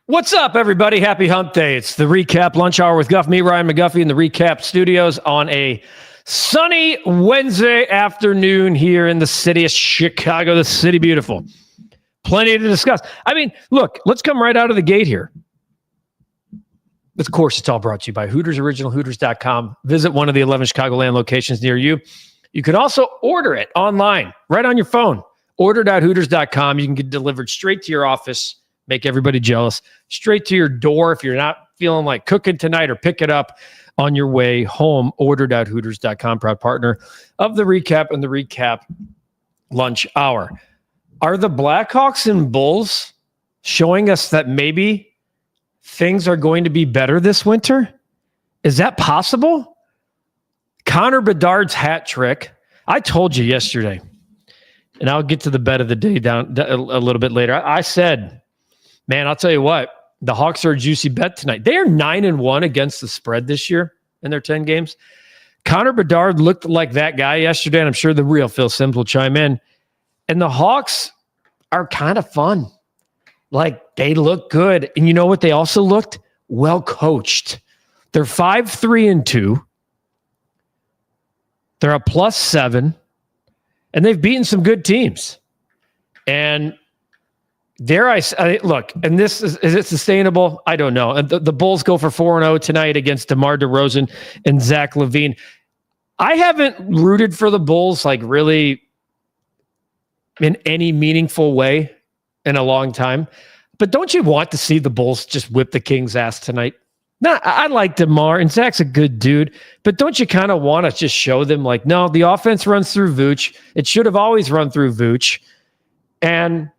What's up, everybody? Happy Hump Day. It's the REKAP Lunch Hour with Guff, me, Ryan McGuffey, in the REKAP studios on a sunny Wednesday afternoon here in the city of Chicago, the city beautiful. Plenty to discuss. I mean, look, let's come right out of the gate here. Of course, it's all brought to you by Hooters, originalhooters.com. Visit one of the 11 Chicagoland locations near you. You can also order it online, right on your phone. Order.hooters.com. You can get delivered straight to your office. Make everybody jealous. Straight to your door if you're not feeling like cooking tonight, or pick it up on your way home. Order.hooters.com, proud partner of the REKAP and the REKAP Lunch Hour. Are the Blackhawks and Bulls showing us that maybe things are going to be better this winter? Is that possible? Connor Bedard's hat trick. I told you yesterday, and I'll get to the bet of the day down a little bit later. I said, man, I'll tell you what, the Hawks are a juicy bet tonight. They are 9-1 against the spread this year in their 10 games. Connor Bedard looked like that guy yesterday, and I'm sure the real Phil Simms will chime in. And the Hawks are kind of fun. Like, they look good. And you know what? They also looked well coached. They're 5-3-2. They're a +7. And they've beaten some good teams. And dare I look, and this is it sustainable? I don't know. And the Bulls go for 4-0 tonight against DeMar DeRozan and Zach LaVine. I haven't rooted for the Bulls like really in any meaningful way in a long time. But don't you want to see the Bulls just whip the Kings' ass tonight? No, I like DeMar, and Zach's a good dude. But don't you kind of want to just show them, like, no, the offense runs through Vooch. It should have always run through Vooch. And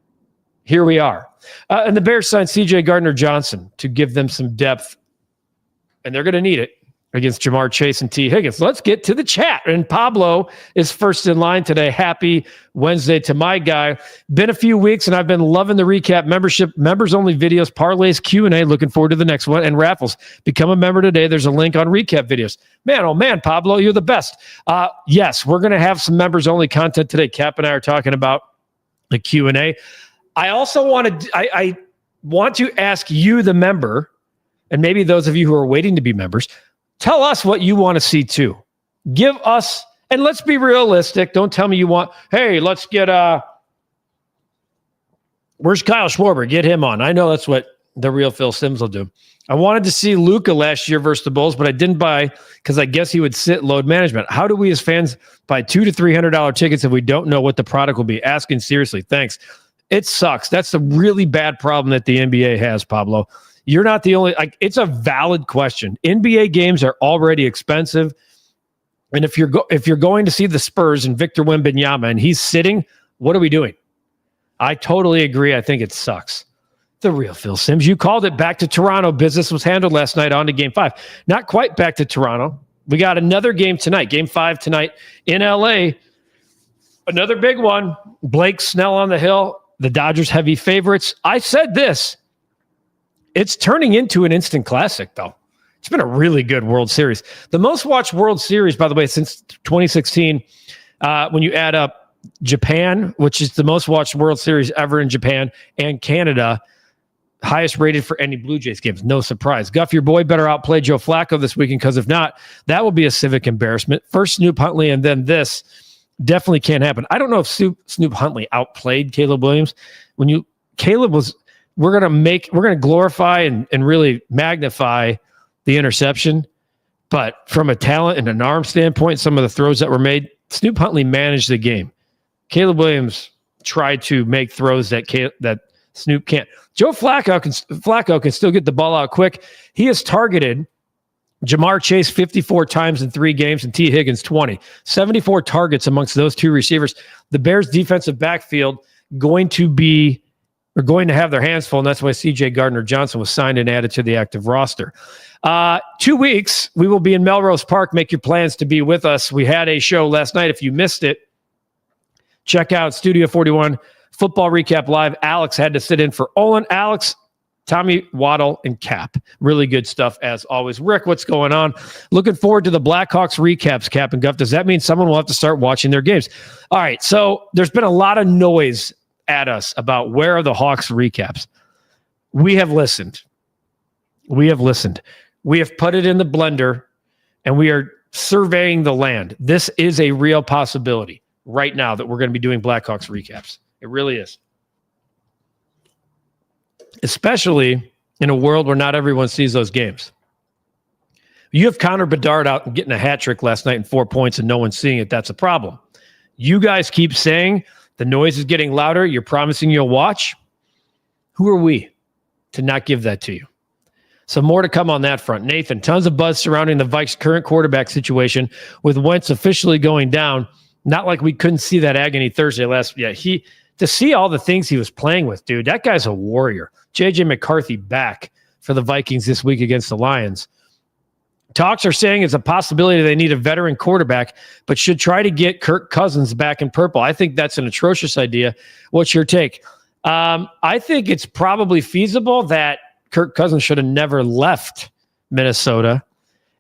here we are. And the Bears signed C.J. Gardner-Johnson to give them some depth. And they're going to need it against Jamar Chase and T. Higgins. Let's get to the chat. And Pablo is first in line today. Happy Wednesday to my guy. Been a few weeks, and I've been loving the REKAP membership. Members-only videos, parlays, Q&A. Looking forward to the next one. And raffles. Become a member today. There's a link on REKAP videos. Man, oh man, Pablo, you're the best. Yes, we're going to have some members-only content today. Cap and I are talking about the Q&A. I also I want to ask you, the member, and maybe those of you who are waiting to be members, tell us what you want to see too. Give us, and let's be realistic. Don't tell me you want, hey, let's get, where's Kyle Schwarber? Get him on. I know that's what the real Phil Simms will do. I wanted to see Luka last year versus the Bulls, but I didn't buy because I guess he would sit load management. How do we as fans buy $200 to $300 tickets if we don't know what the product will be? Asking seriously. Thanks. It sucks. That's a really bad problem that the NBA has, Pablo. You're not the only, it's a valid question. NBA games are already expensive. And if you're going to see the Spurs and Victor Wembanyama and he's sitting, what are we doing? I totally agree. I think it sucks. The real Phil Simms. You called it. Back to Toronto. Business was handled last night. On to Game 5. Not quite back to Toronto. We got another game tonight. Game 5 tonight in LA. Another big one. Blake Snell on the hill. The Dodgers heavy favorites. I said this. It's turning into an instant classic, though. It's been a really good World Series. The most watched World Series, by the way, since 2016, when you add up Japan, which is the most watched World Series ever in Japan, and Canada, highest rated for any Blue Jays games. No surprise. Guff, your boy better outplay Joe Flacco this weekend, because if not, that will be a civic embarrassment. First Snoop Huntley and then this. Definitely can't happen. I don't know if Snoop Huntley outplayed Caleb Williams. Caleb was, we're going to glorify and really magnify the interception. But from a talent and an arm standpoint, some of the throws that were made, Snoop Huntley managed the game. Caleb Williams tried to make throws that Snoop can't. Joe Flacco can still get the ball out quick. He has targeted Jamar Chase 54 times in 3 games and T. Higgins 20. 74 targets amongst those two receivers. The Bears' defensive backfield going to have their hands full, and that's why C.J. Gardner-Johnson was signed and added to the active roster. 2 weeks, we will be in Melrose Park. Make your plans to be with us. We had a show last night. If you missed it, check out Studio 41, Football REKAP Live. Alex had to sit in for Olin. Alex, Tommy, Waddle, and Cap. Really good stuff as always. Rick, what's going on? Looking forward to the Blackhawks recaps, Cap and Guff. Does that mean someone will have to start watching their games? All right, so there's been a lot of noise at us about where are the Hawks recaps. We have listened. We have listened. We have put it in the blender, and we are surveying the land. This is a real possibility right now that we're going to be doing Blackhawks recaps. It really is. Especially in a world where not everyone sees those games. You have Connor Bedard out and getting a hat trick last night and 4 points and no one's seeing it. That's a problem. You guys keep saying the noise is getting louder. You're promising you'll watch. Who are we to not give that to you? So more to come on that front. Nathan, tons of buzz surrounding the Vikes' current quarterback situation with Wentz officially going down. Not like we couldn't see that agony Thursday last. Yeah, to see all the things he was playing with, dude, that guy's a warrior. J.J. McCarthy back for the Vikings this week against the Lions. Talks are saying it's a possibility they need a veteran quarterback, but should try to get Kirk Cousins back in purple. I think that's an atrocious idea. What's your take? I think it's probably feasible that Kirk Cousins should have never left Minnesota.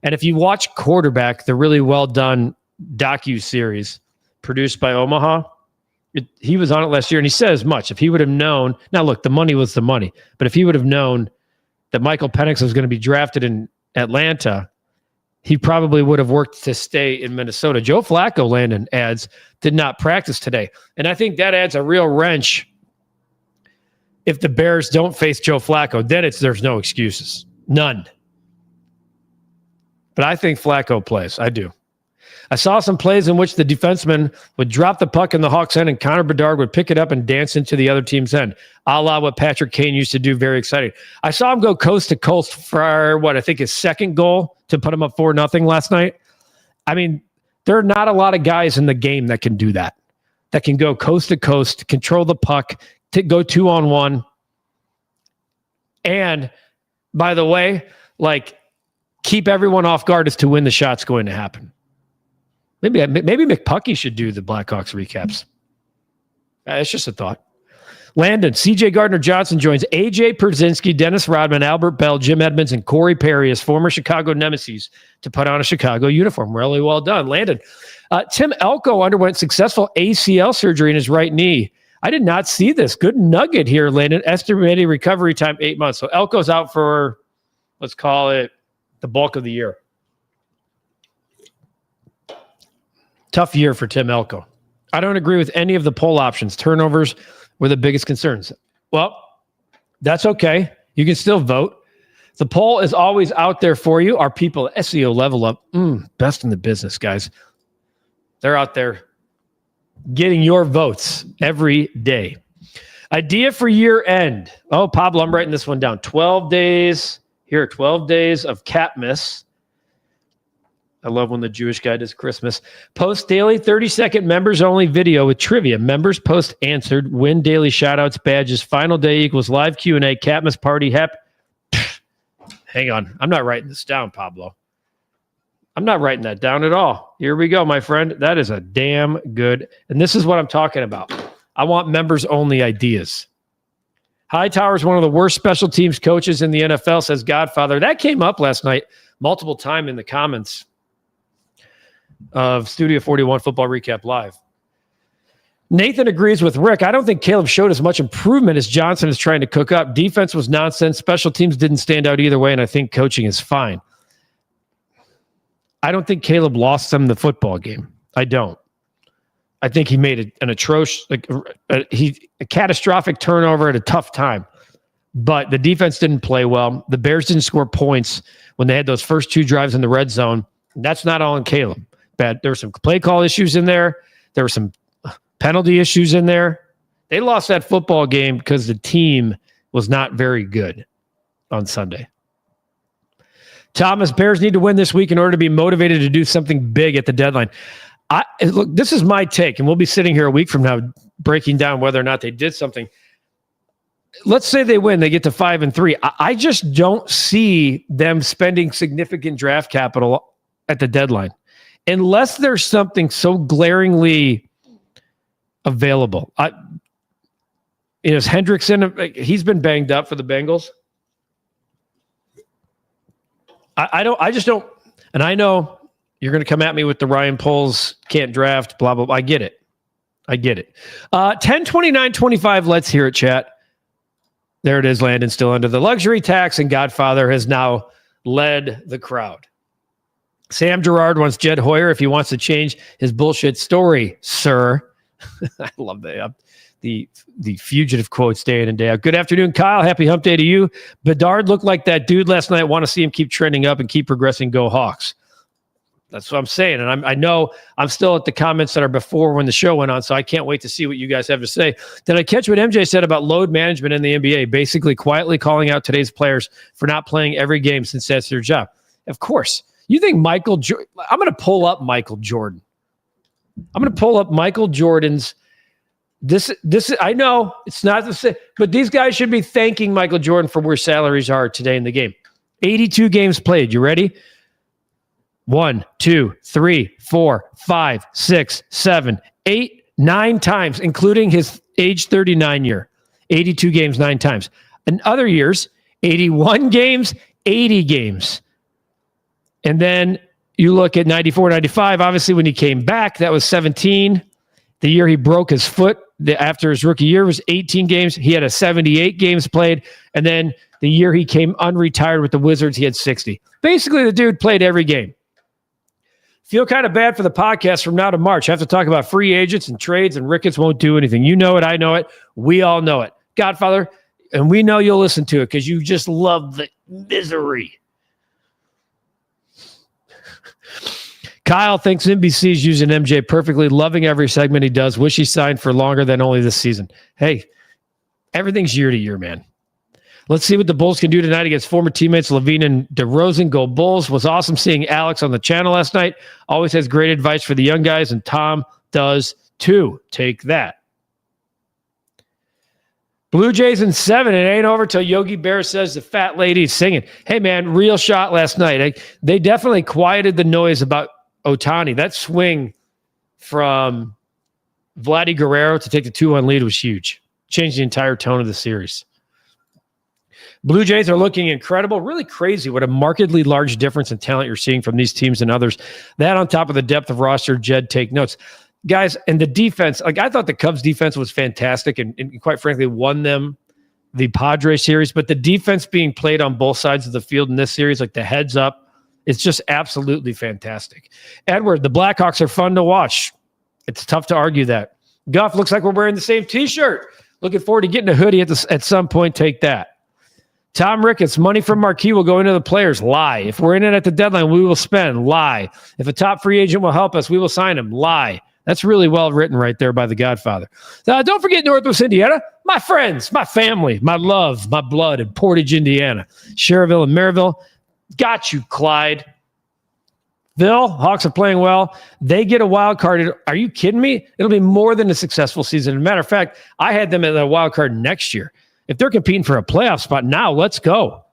And if you watch Quarterback, the really well done docu-series produced by Omaha, he was on it last year, and he said as much. If he would have known, now look, the money was the money, but if he would have known that Michael Penix was going to be drafted in Atlanta, he probably would have worked to stay in Minnesota. Joe Flacco, Landon adds, did not practice today. And I think that adds a real wrench. If the Bears don't face Joe Flacco, then there's no excuses. None. But I think Flacco plays. I do. I saw some plays in which the defenseman would drop the puck in the Hawks' end and Connor Bedard would pick it up and dance into the other team's end, a la what Patrick Kane used to do. Very exciting. I saw him go coast to coast for I think his second goal to put him up 4-0 last night. I mean, there are not a lot of guys in the game that can do that can go coast to coast, control the puck, to go 2-on-1. And by the way, keep everyone off guard as to when the shot's going to happen. Maybe McPucky should do the Blackhawks recaps. It's just a thought. Landon, C.J. Gardner-Johnson joins A.J. Przynski, Dennis Rodman, Albert Bell, Jim Edmonds, and Corey Perry as former Chicago nemesis to put on a Chicago uniform. Really well done. Landon, Tim Elko underwent successful ACL surgery in his right knee. I did not see this. Good nugget here, Landon. Estimated recovery time, 8 months. So Elko's out for, let's call it, the bulk of the year. Tough year for Tim Elko. I don't agree with any of the poll options. Turnovers were the biggest concerns. Well, that's okay. You can still vote. The poll is always out there for you. Our people, SEO Level Up, best in the business, guys. They're out there getting your votes every day. Idea for year end. Oh, Pablo, I'm writing this one down. 12 days. Here are 12 days of Capmas. I love when the Jewish guy does Christmas. Post daily 30-second members-only video with trivia. Members post answered. Win daily shout-outs, badges. Final day equals live Q&A. Catmas party. Hang on. I'm not writing this down, Pablo. I'm not writing that down at all. Here we go, my friend. That is a damn good. And this is what I'm talking about. I want members-only ideas. Hightower's one of the worst special teams coaches in the NFL, says Godfather. That came up last night multiple times in the comments of Studio 41 Football Recap Live. Nathan agrees with Rick. I don't think Caleb showed as much improvement as Johnson is trying to cook up. Defense was nonsense. Special teams didn't stand out either way, and I think coaching is fine. I don't think Caleb lost them the football game. I don't. I think he made an atrocious, a catastrophic turnover at a tough time. But the defense didn't play well. The Bears didn't score points when they had those first two drives in the red zone. That's not all in Caleb. Bad. There were some play call issues in there. There were some penalty issues in there. They lost that football game because the team was not very good on Sunday. Thomas, Bears need to win this week in order to be motivated to do something big at the deadline. Look, this is my take, and we'll be sitting here a week from now breaking down whether or not they did something. Let's say they win, they get to 5-3. I just don't see them spending significant draft capital at the deadline unless there's something so glaringly available. Is Hendrickson, he's been banged up for the Bengals. I just don't, and I know you're going to come at me with the Ryan Poles can't draft, blah, blah, blah. I get it. 10-29-25, let's hear it, chat. There it is, Landon, still under the luxury tax, and Godfather has now led the crowd. Sam Gerard wants Jed Hoyer if he wants to change his bullshit story, sir. I love that. The fugitive quotes day in and day out. Good afternoon, Kyle. Happy hump day to you. Bedard looked like that dude last night. Want to see him keep trending up and keep progressing. Go Hawks. That's what I'm saying. And I know I'm still at the comments that are before when the show went on, so I can't wait to see what you guys have to say. Did I catch what MJ said about load management in the NBA, basically quietly calling out today's players for not playing every game since that's their job? Of course. You think Michael Jordan... I'm going to pull up Michael Jordan. I'm going to pull up Michael Jordan's... This I know it's not the same, but these guys should be thanking Michael Jordan for where salaries are today in the game. 82 games played. You ready? 1, 2, 3, 4, 5, 6, 7, 8, 9 times, including his age 39 year. 82 games, 9 times. In other years, 81 games, 80 games. And then you look at 94, 95. Obviously, when he came back, that was 17. The year he broke his foot after his rookie year was 18 games. He had a 78 games played. And then the year he came unretired with the Wizards, he had 60. Basically, the dude played every game. Feel kind of bad for the podcast from now to March. Have to talk about free agents and trades, and Ricketts won't do anything. You know it. I know it. We all know it. Godfather, and we know you'll listen to it because you just love the misery. Kyle thinks NBC's using MJ perfectly, loving every segment he does. Wish he signed for longer than only this season. Hey, everything's year to year, man. Let's see what the Bulls can do tonight against former teammates Levine and DeRozan. Go Bulls. Was awesome seeing Alex on the channel last night. Always has great advice for the young guys, and Tom does too. Take that. Blue Jays in 7. It ain't over till Yogi Bear says the fat lady's singing. Hey, man, real shot last night. They definitely quieted the noise about Ohtani. That swing from Vladdy Guerrero to take the 2-1 lead was huge. Changed the entire tone of the series. Blue Jays are looking incredible. Really crazy what a markedly large difference in talent you're seeing from these teams and others. That on top of the depth of roster, Jed, take notes. Guys, and the defense, like I thought the Cubs defense was fantastic and quite frankly won them the Padres series, but the defense being played on both sides of the field in this series, like the heads up, it's just absolutely fantastic. Edward, the Blackhawks are fun to watch. It's tough to argue that. Guff, looks like we're wearing the same t-shirt. Looking forward to getting a hoodie at some point. Take that. Tom Ricketts, money from Marquee will go into the players. Lie. If we're in it at the deadline, we will spend. Lie. If a top free agent will help us, we will sign him. Lie. That's really well written right there by the Godfather. Don't forget Northwest Indiana. My friends, my family, my love, my blood in Portage, Indiana. Cherville and Maryville. Got you, Clyde. Bill, Hawks are playing well. They get a wild card. Are you kidding me? It'll be more than a successful season. As a matter of fact, I had them at a wild card next year. If they're competing for a playoff spot now, let's go.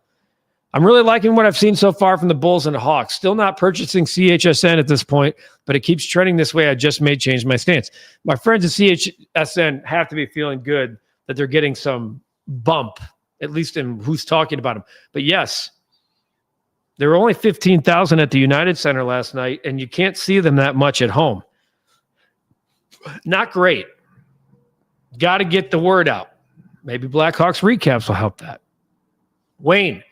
I'm really liking what I've seen so far from the Bulls and the Hawks. Still not purchasing CHSN at this point, but it keeps trending this way. I just may change my stance. My friends at CHSN have to be feeling good that they're getting some bump, at least in who's talking about them. But yes, there were only 15,000 at the United Center last night, and you can't see them that much at home. Not great. Got to get the word out. Maybe Blackhawks recaps will help that. Wayne,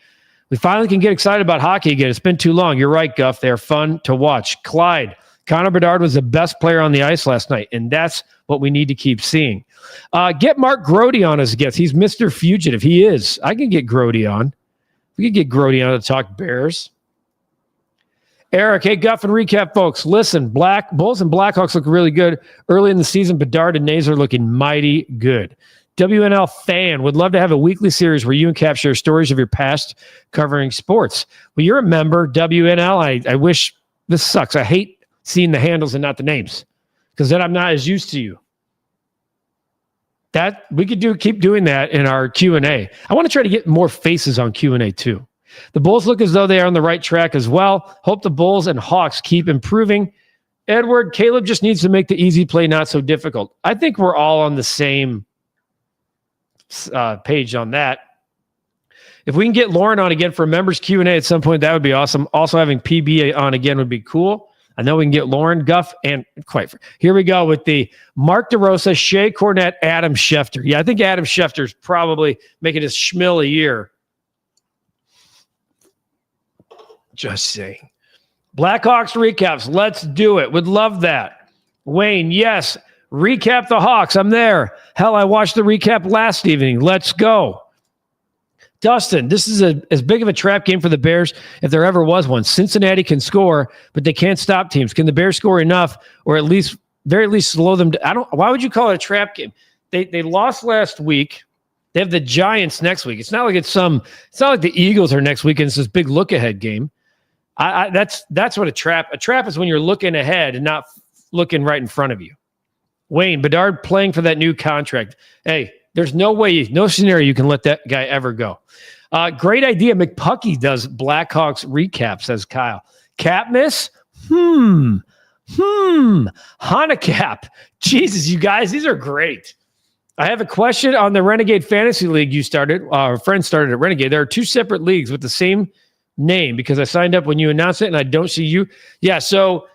we finally can get excited about hockey again. It's been too long. You're right, Guff. They're fun to watch. Clyde, Connor Bedard was the best player on the ice last night, and that's what we need to keep seeing. Get Mark Grody on as a guest. He's Mr. Fugitive. He is. I can get Grody on. We can get Grody on to talk Bears. Eric, hey, Guff and recap, folks. Listen, Bulls and Blackhawks look really good. Early in the season, Bedard and Nays are looking mighty good. WNL fan, would love to have a weekly series where you and Cap share stories of your past covering sports. Well, you're a member, WNL. I wish this sucks. I hate seeing the handles and not the names because then I'm not as used to you. That we could keep doing that in our Q&A. I want to try to get more faces on Q&A too. The Bulls look as though they are on the right track as well. Hope the Bulls and Hawks keep improving. Edward, Caleb just needs to make the easy play not so difficult. I think we're all on the same page on that. If we can get Lauren on again for members Q&A at some point, that would be awesome. Also having PB on again would be cool. I know we can get Lauren, Guff, and here we go with the Mark DeRosa, Shea Cornett, Adam Schefter. Yeah, I think Adam Schefter's probably making his schmill a year. Just saying. Blackhawks recaps. Let's do it. Would love that. Wayne, yes. Recap the Hawks. I'm there. Hell, I watched the recap last evening. Let's go. Dustin, this is as big of a trap game for the Bears if there ever was one. Cincinnati can score, but they can't stop teams. Can the Bears score enough, or very least slow them down? Why would you call it a trap game? They lost last week. They have the Giants next week. It's not like it's not like the Eagles are next week and it's this big look ahead game. That's what a trap is, when you're looking ahead and not looking right in front of you. Wayne, Bedard playing for that new contract. Hey, there's no scenario you can let that guy ever go. Great idea. McPucky does Blackhawks recap, says Kyle. Cap miss? Hanacap. Jesus, you guys, these are great. I have a question on the Renegade Fantasy League you started. Our friend started at Renegade. There are 2 separate leagues with the same name because I signed up when you announced it and I don't see you. Yeah, so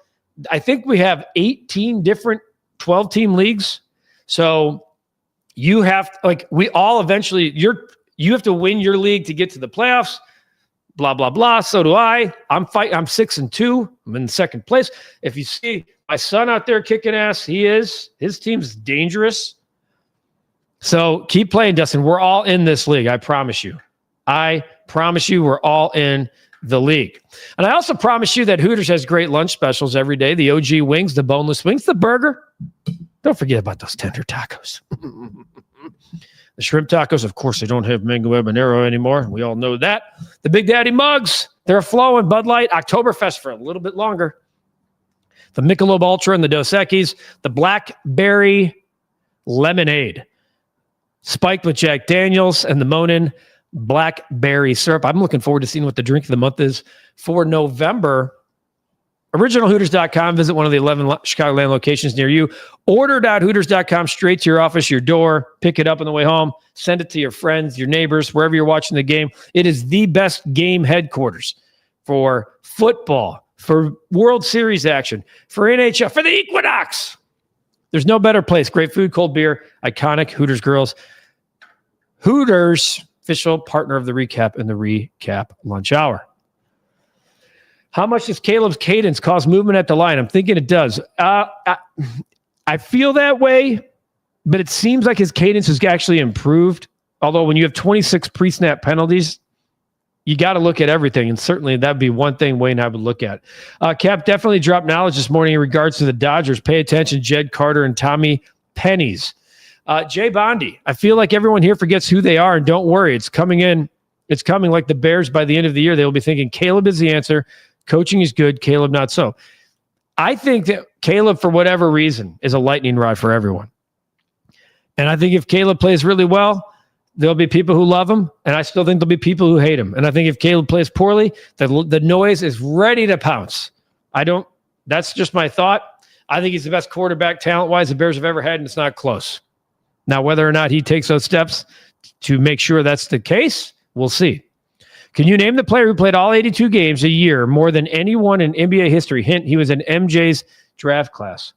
I think we have 18 different 12-team leagues. So you have we all eventually you have to win your league to get to the playoffs. Blah blah blah. So do I. I'm 6-2. I'm in second place. If you see my son out there kicking ass, his team's dangerous. So keep playing, Dustin. We're all in this league. I promise you. We're all in the league. And I also promise you that Hooters has great lunch specials every day. The OG wings, the boneless wings, the burger. Don't forget about those tender tacos. The shrimp tacos, of course, they don't have mango habanero anymore. We all know that. The Big Daddy mugs, they're flowing. Bud Light, Oktoberfest for a little bit longer. The Michelob Ultra and the Dos Equis. The Blackberry Lemonade. Spiked with Jack Daniels and the Monin Blackberry Syrup. I'm looking forward to seeing what the drink of the month is for November. OriginalHooters.com. Visit one of the 11 Chicagoland locations near you. Order.Hooters.com straight to your office, your door. Pick it up on the way home. Send it to your friends, your neighbors, wherever you're watching the game. It is the best game headquarters for football, for World Series action, for NHL, for the Equinox. There's no better place. Great food, cold beer, iconic Hooters girls. Hooters, official partner of the recap and the REKAP Lunch Hour. How much does Caleb's cadence cause movement at the line? I'm thinking it does. I feel that way, but it seems like his cadence has actually improved. Although when you have 26 pre-snap penalties, you got to look at everything. And certainly that'd be one thing Wayne and I would look at. Cap definitely dropped knowledge this morning in regards to the Dodgers. Pay attention, Jed Carter and Tommy Pennies. Jay Bondi, I feel like everyone here forgets who they are, and don't worry. It's coming in. It's coming like the Bears by the end of the year. They will be thinking Caleb is the answer. Coaching is good. Caleb, not so. I think that Caleb, for whatever reason, is a lightning rod for everyone. And I think if Caleb plays really well, there'll be people who love him. And I still think there'll be people who hate him. And I think if Caleb plays poorly, the noise is ready to pounce. That's just my thought. I think he's the best quarterback talent-wise the Bears have ever had, and it's not close. Now, whether or not he takes those steps to make sure that's the case, we'll see. Can you name the player who played all 82 games a year more than anyone in NBA history? Hint, he was in MJ's draft class.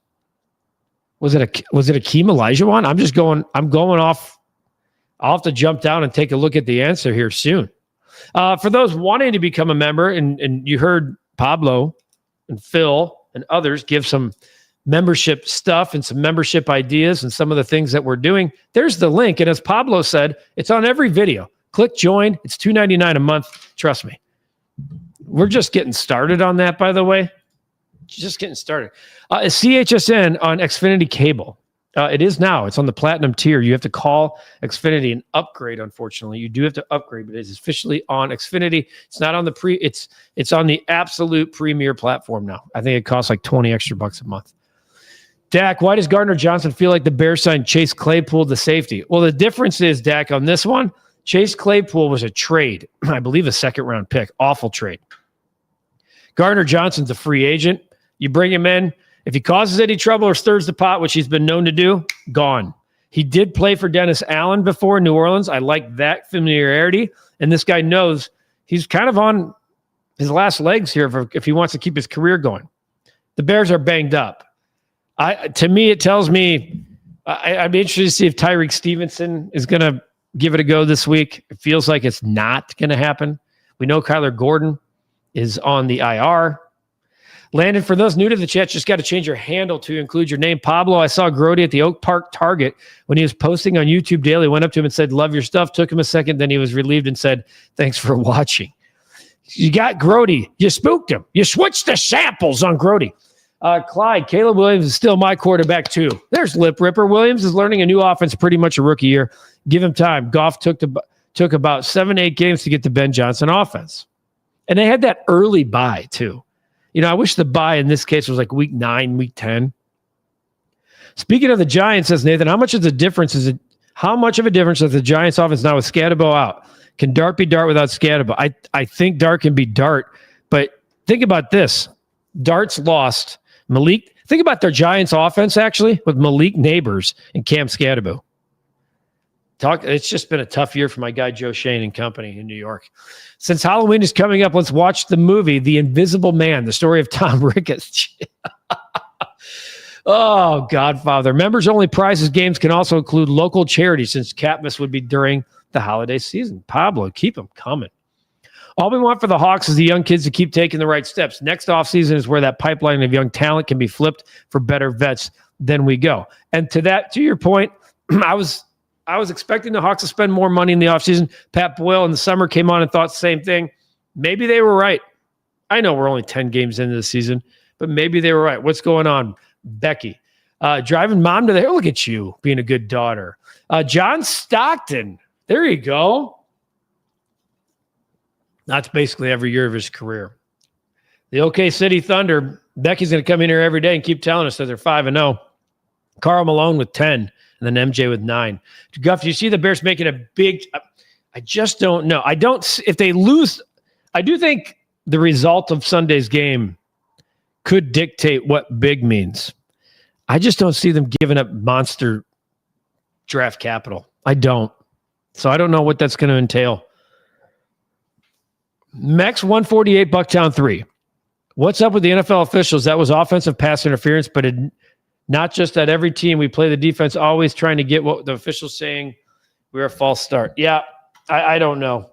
Was it Akeem Olajuwon? I'm going off. I'll have to jump down and take a look at the answer here soon. For those wanting to become a member, and you heard Pablo and Phil and others give some membership stuff and some membership ideas and some of the things that we're doing, there's the link. And as Pablo said, it's on every video. Click join. It's $2.99 a month. Trust me. We're just getting started on that, by the way. Just getting started. Is CHSN on Xfinity Cable? It is now. It's on the platinum tier. You have to call Xfinity and upgrade, unfortunately. You do have to upgrade, but it is officially on Xfinity. It's not on the it's on the absolute premier platform now. I think it costs like $20 extra a month. Dak, why does Gardner Johnson feel like the Bears signed Chase Claypool to safety? Well, the difference is, Dak, on this one, Chase Claypool was a trade. I believe a second-round pick. Awful trade. Gardner Johnson's a free agent. You bring him in. If he causes any trouble or stirs the pot, which he's been known to do, gone. He did play for Dennis Allen before in New Orleans. I like that familiarity. And this guy knows he's kind of on his last legs here if he wants to keep his career going. The Bears are banged up. To me, it tells me I'd be interested to see if Tyreek Stevenson is going to give it a go this week. It feels like it's not going to happen. We know Kyler Gordon is on the IR. Landon, for those new to the chat, just got to change your handle to include your name. Pablo, I saw Grody at the Oak Park Target when he was posting on YouTube Daily. Went up to him and said, love your stuff. Took him a second. Then he was relieved and said, thanks for watching. You got Grody. You spooked him. You switched the samples on Grody. Clyde, Caleb Williams is still my quarterback too. There's Lip Ripper. Williams is learning a new offense, pretty much a rookie year. Give him time. Guff took about 7-8 games to get the Ben Johnson offense. And they had that early bye too. You know, I wish the bye in this case was like week 9, week 10. Speaking of the Giants, says Nathan, how much of a difference is the Giants offense now with Scadabo out? Can Dart be Dart without Scadabo? I think Dart can be Dart, but think about this. Dart's lost Malik. Think about their Giants offense actually with Malik Neighbors and Cam Scadabo. It's just been a tough year for my guy Joe Shane and company in New York. Since Halloween is coming up, let's watch the movie The Invisible Man, the story of Tom Ricketts. Oh, Godfather. Members-only prizes games can also include local charities since Capmas would be during the holiday season. Pablo, keep them coming. All we want for the Hawks is the young kids to keep taking the right steps. Next offseason is where that pipeline of young talent can be flipped for better vets. Then we go. And to your point, I was expecting the Hawks to spend more money in the offseason. Pat Boyle in the summer came on and thought the same thing. Maybe they were right. I know we're only 10 games into the season, but maybe they were right. What's going on? Becky. Driving mom to there. Look at you being a good daughter. John Stockton. There you go. That's basically every year of his career. The OK City Thunder. Becky's going to come in here every day and keep telling us that they're 5-0. Karl Malone with 10. And then MJ with 9. Guff, do you see the Bears making a big... I just don't know. If they lose, I do think the result of Sunday's game could dictate what big means. I just don't see them giving up monster draft capital. I don't. So I don't know what that's going to entail. Mex 148, Bucktown 3. What's up with the NFL officials? That was offensive pass interference, but not just at every team. We play the defense, always trying to get what the officials saying. We're a false start. Yeah, I don't know.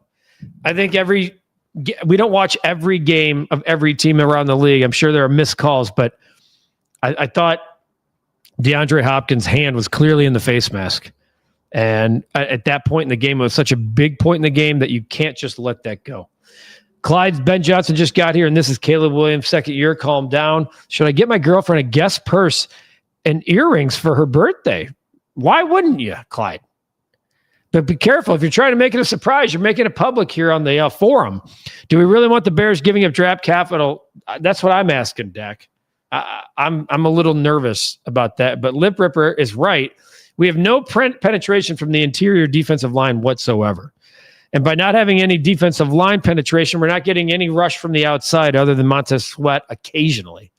I think we don't watch every game of every team around the league. I'm sure there are missed calls, but I thought DeAndre Hopkins' hand was clearly in the face mask. And at that point in the game, it was such a big point in the game that you can't just let that go. Clyde, Ben Johnson just got here, and this is Caleb Williams' second year. Calm down. Should I get my girlfriend a guest purse and earrings for her birthday? Why wouldn't you, Clyde? But be careful. If you're trying to make it a surprise, you're making it public here on the forum. Do we really want the Bears giving up draft capital? That's what I'm asking, Dak. I'm a little nervous about that. But Lip Ripper is right. We have no penetration from the interior defensive line whatsoever. And by not having any defensive line penetration, we're not getting any rush from the outside other than Montez Sweat occasionally.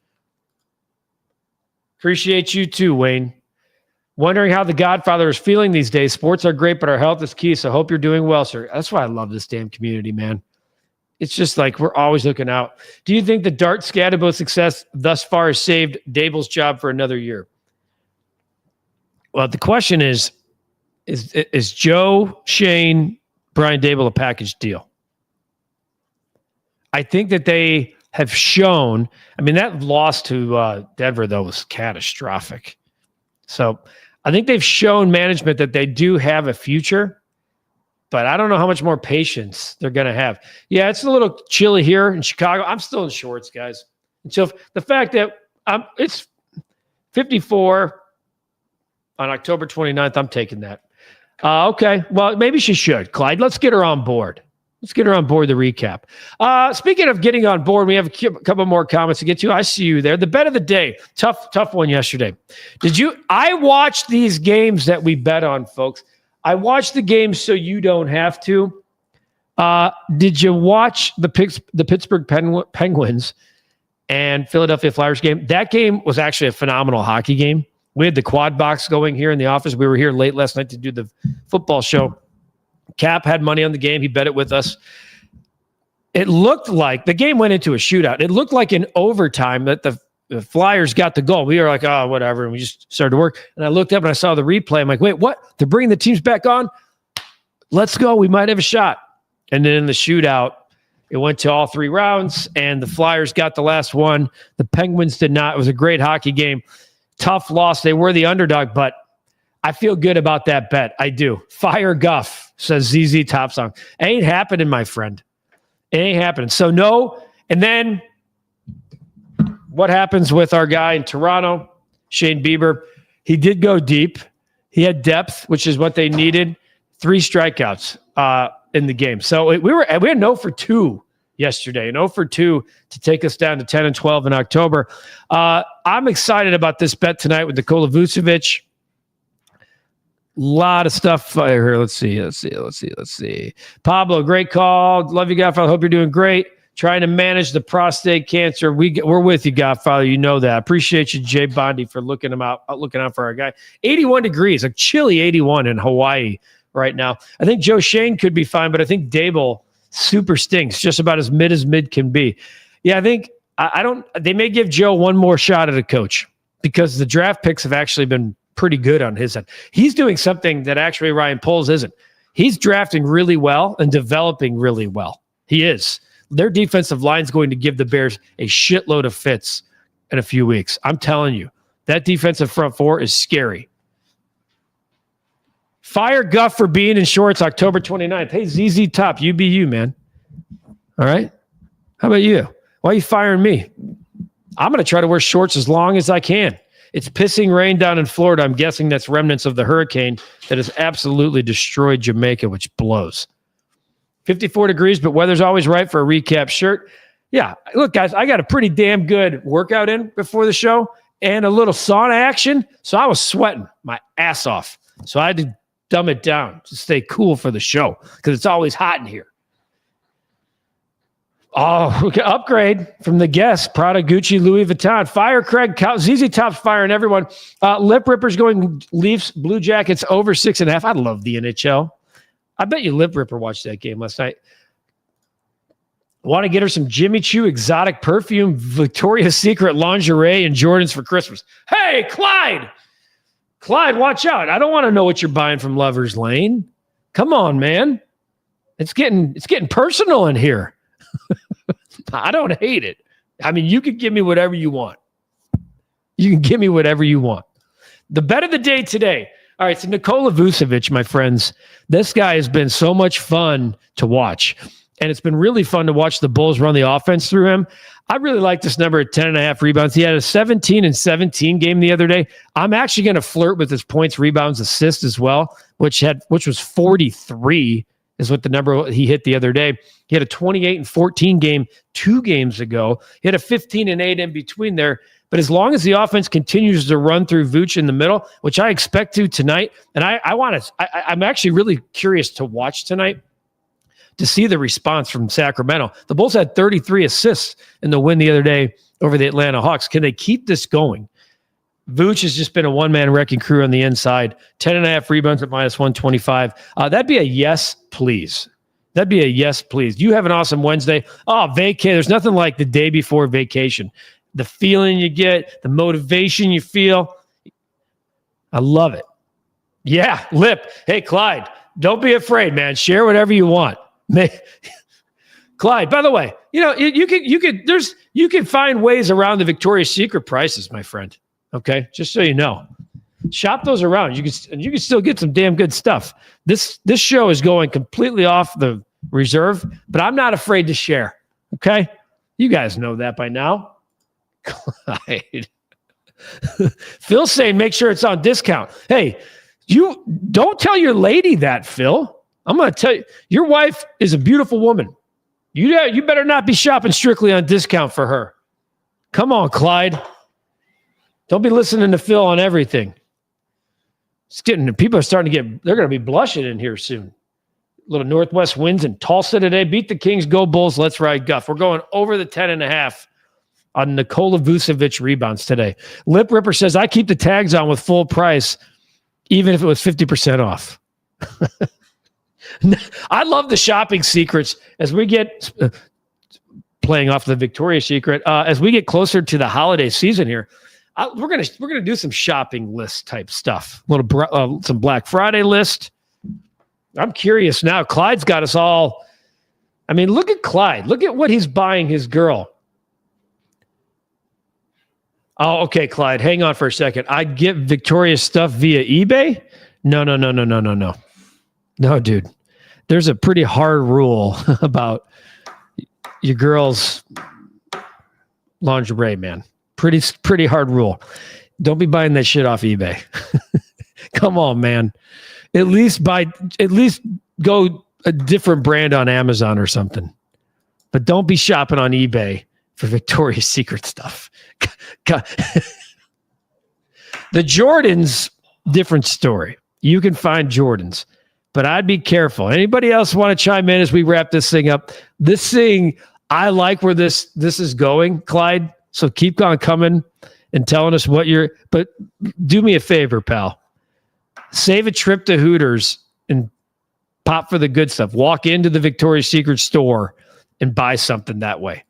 Appreciate you too, Wayne. Wondering how the Godfather is feeling these days. Sports are great, but our health is key, so hope you're doing well, sir. That's why I love this damn community, man. It's just like we're always looking out. Do you think the Dart Scadabo success thus far has saved Dable's job for another year? Well, the question is Joe, Shane, Brian Dable a package deal? I think that they have shown, I mean, that loss to Denver, though, was catastrophic. So I think they've shown management that they do have a future, but I don't know how much more patience they're going to have. Yeah, it's a little chilly here in Chicago. I'm still in shorts, guys. And so the fact that it's 54 on October 29th, I'm taking that. Okay, well, maybe she should, Clyde. Let's get her on board. Let's get her on board the recap. Speaking of getting on board, we have a couple more comments to get to. I see you there. The bet of the day. Tough one yesterday. I watched these games that we bet on, folks. I watched the games so you don't have to. Did you watch the Pittsburgh Penguins and Philadelphia Flyers game? That game was actually a phenomenal hockey game. We had the quad box going here in the office. We were here late last night to do the football show. Cap had money on the game. He bet it with us. It looked like the game went into a shootout. It looked like in overtime that the Flyers got the goal. We were like, oh, whatever. And we just started to work. And I looked up and I saw the replay. I'm like, wait, what? They're bringing the teams back on? Let's go. We might have a shot. And then in the shootout, it went to all 3 rounds, and the Flyers got the last one. The Penguins did not. It was a great hockey game. Tough loss. They were the underdog, but I feel good about that bet. I do. Fire Guff, says ZZ Top Song. Ain't happening, my friend. It ain't happening. So no. And then what happens with our guy in Toronto, Shane Bieber? He did go deep. He had depth, which is what they needed. 3 strikeouts in the game. So we had 0 for 2 yesterday, and 0 for 2 to take us down to 10 and 12 in October. I'm excited about this bet tonight with Nikola Vucevic. Lot of stuff here. Let's see. Pablo, great call. Love you, Godfather. Hope you're doing great. Trying to manage the prostate cancer. We're with you, Godfather. You know that. Appreciate you, Jay Bondi, for looking out for our guy. 81 degrees, a chilly 81 in Hawaii right now. I think Joe Shane could be fine, but I think Dable super stinks, just about as mid can be. Yeah, I think they may give Joe one more shot at a coach because the draft picks have actually been pretty good on his end. He's doing something that actually Ryan Poles isn't. He's drafting really well and developing really well. He is. Their defensive line is going to give the Bears a shitload of fits in a few weeks. I'm telling you, that defensive front 4 is scary. Fire Guff for being in shorts October 29th. Hey, ZZ Top, you be you, man. All right? How about you? Why are you firing me? I'm going to try to wear shorts as long as I can. It's pissing rain down in Florida. I'm guessing that's remnants of the hurricane that has absolutely destroyed Jamaica, which blows. 54 degrees, but weather's always right for a recap shirt. Yeah, look, guys, I got a pretty damn good workout in before the show and a little sauna action, so I was sweating my ass off. So I had to dumb it down to stay cool for the show because it's always hot in here. Oh, we can upgrade from the guest. Prada, Gucci, Louis Vuitton. Fire Craig. ZZ Top's firing everyone. Lip Ripper's going Leafs, Blue Jackets over 6.5. I love the NHL. I bet you Lip Ripper watched that game last night. Want to get her some Jimmy Choo exotic perfume, Victoria's Secret lingerie, and Jordans for Christmas. Hey, Clyde! Clyde, watch out. I don't want to know what you're buying from Lover's Lane. Come on, man. It's getting personal in here. I don't hate it. I mean, you can give me whatever you want. You can give me whatever you want. The bet of the day today. All right, so Nikola Vucevic, my friends, this guy has been so much fun to watch. And it's been really fun to watch the Bulls run the offense through him. I really like this number at 10.5 rebounds. He had a 17 and 17 game the other day. I'm actually going to flirt with his points, rebounds, assists as well, which was 43 is what the number he hit the other day. He had a 28 and 14 game 2 games ago. He had a 15 and 8 in between there. But as long as the offense continues to run through Vooch in the middle, which I expect to tonight, and I'm actually really curious to watch tonight to see the response from Sacramento. The Bulls had 33 assists in the win the other day over the Atlanta Hawks. Can they keep this going? Vooch has just been a one-man wrecking crew on the inside. 10.5 rebounds at minus 125. That'd be a yes, please. That'd be a yes, please. You have an awesome Wednesday. Oh, vacay. There's nothing like the day before vacation. The feeling you get, the motivation you feel. I love it. Yeah, Lip. Hey, Clyde, don't be afraid, man. Share whatever you want. Clyde, by the way, you can find ways around the Victoria's Secret prices, my friend. Okay, just so you know, shop those around. You can still get some damn good stuff. This show is going completely off the reserve, but I'm not afraid to share. Okay, you guys know that by now. Clyde, Phil's saying make sure it's on discount. Hey, you don't tell your lady that, Phil. I'm going to tell you, your wife is a beautiful woman. You better not be shopping strictly on discount for her. Come on, Clyde. Don't be listening to Phil on everything. People are starting to they're going to be blushing in here soon. Little Northwest winds in Tulsa today. Beat the Kings, go Bulls, let's ride Guff. We're going over the 10.5 on Nikola Vucevic rebounds today. Lip Ripper says, I keep the tags on with full price, even if it was 50% off. I love the shopping secrets as we get playing off the Victoria's Secret. As we get closer to the holiday season here, we're gonna do some shopping list type stuff. Some Black Friday list. I'm curious now. Clyde's got us all. I mean, look at Clyde. Look at what he's buying his girl. Oh, okay, Clyde. Hang on for a second. I get Victoria's stuff via eBay? No. No, dude. There's a pretty hard rule about your girl's lingerie, man. Pretty hard rule. Don't be buying that shit off eBay. Come on, man. At least go a different brand on Amazon or something. But don't be shopping on eBay for Victoria's Secret stuff. The Jordans, different story. You can find Jordans, but I'd be careful. Anybody else want to chime in as we wrap this thing up? This thing, I like where this is going, Clyde. So keep on coming and telling us but do me a favor, pal. Save a trip to Hooters and pop for the good stuff. Walk into the Victoria's Secret store and buy something that way.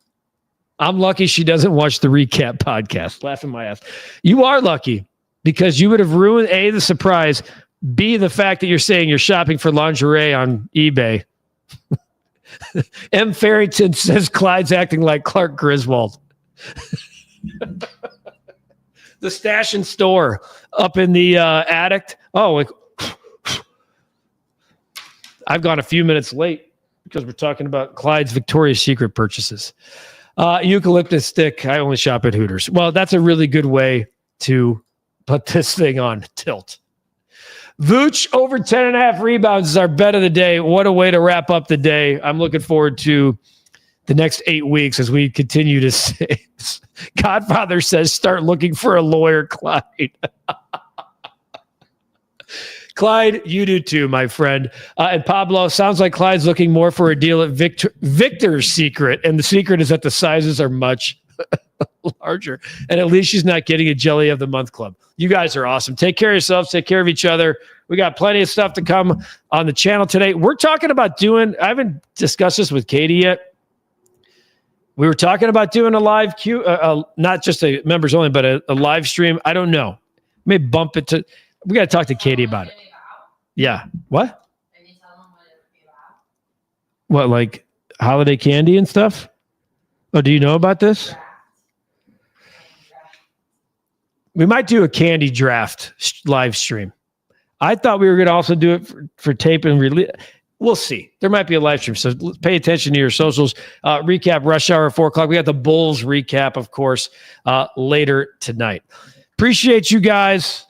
I'm lucky she doesn't watch the REKAP podcast. Laughing my ass. You are lucky because you would have ruined A, the surprise, B, the fact that you're saying you're shopping for lingerie on eBay. M. Farrington says Clyde's acting like Clark Griswold. The stash and store up in the attic. Oh, I've gone a few minutes late because we're talking about Clyde's Victoria's Secret purchases. Eucalyptus stick. I only shop at Hooters. Well, that's a really good way to put this thing on tilt. Vooch over 10.5 rebounds is our bet of the day. What a way to wrap up the day. I'm looking forward to the next 8 weeks as we continue to say. Godfather says, start looking for a lawyer, Clyde. Clyde, you do too, my friend. And Pablo, sounds like Clyde's looking more for a deal at Victor's Secret, and the secret is that the sizes are much larger. And at least she's not getting a Jelly of the Month club. You guys are awesome. Take care of yourselves. Take care of each other. We got plenty of stuff to come on the channel today. We're talking about I haven't discussed this with Katie yet. We were talking about doing a live queue, not just a members only, but a live stream. I don't know. May bump it to. We got to talk to Katie about it. Yeah. What? What, like holiday candy and stuff? Oh, do you know about this? We might do a candy draft live stream. I thought we were going to also do it for tape and release. We'll see. There might be a live stream, so pay attention to your socials. Recap Rush Hour at 4 o'clock. We got the Bulls recap, of course, later tonight. Appreciate you guys.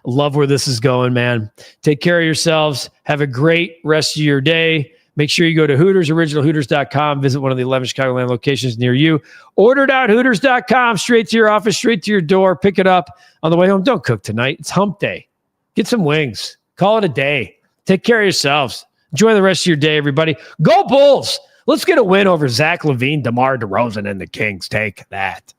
Love where this is going, man. Take care of yourselves. Have a great rest of your day. Make sure you go to Hooters, originalhooters.com. Visit one of the 11 Chicagoland locations near you. Order.hooters.com, straight to your office, straight to your door. Pick it up on the way home. Don't cook tonight. It's hump day. Get some wings. Call it a day. Take care of yourselves. Enjoy the rest of your day, everybody. Go Bulls. Let's get a win over Zach LaVine, DeMar DeRozan, and the Kings. Take that.